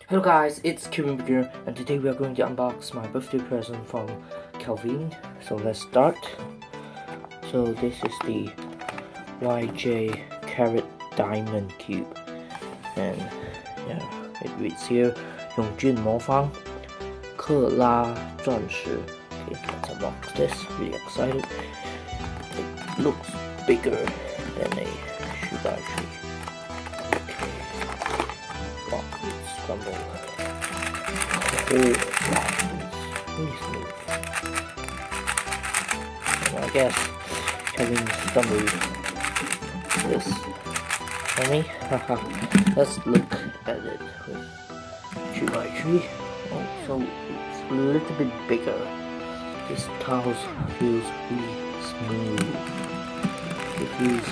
Hello guys, it's Kelvin here, and today we are going to unbox my birthday present from Kelvin. So let's start. So this is the YJ Carot Diamond Cube, and yeah, it reads here 永俊魔方克拉钻石. Okay, let's unbox this. Really excited. It looks bigger than a shoe battery. Scramble. Oh, wow, it's really smooth. And I guess Kelvin stumbled this for me. Let's look at it with 2x3. Oh, so it's a little bit bigger. This towel feels really smooth. It feels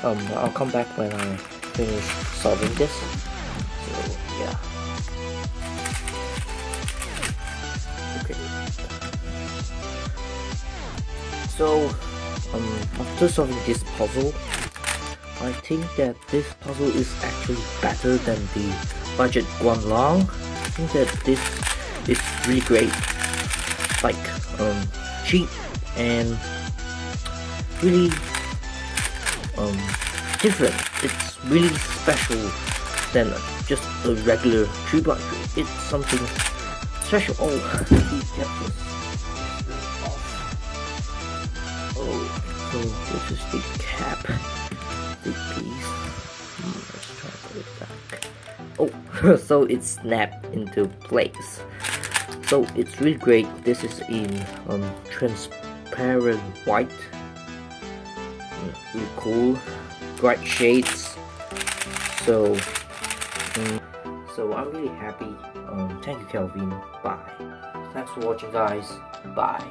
I'll come back when I finish solving this. So yeah. Okay. So after solving this puzzle, I think that this puzzle is actually better than the budget Guanlong. I think that this is really great. Like cheap and really different. It's really special than just a regular tree battery. It's something special. Oh, get this off. Oh, so this is the cap, the piece. Let's try to put it back. Oh, so it snapped into place. So it's really great. This is in transparent white. Really cool, bright shades. So I'm really happy. Thank you, Kelvin. Bye. Thanks for watching, guys. Bye.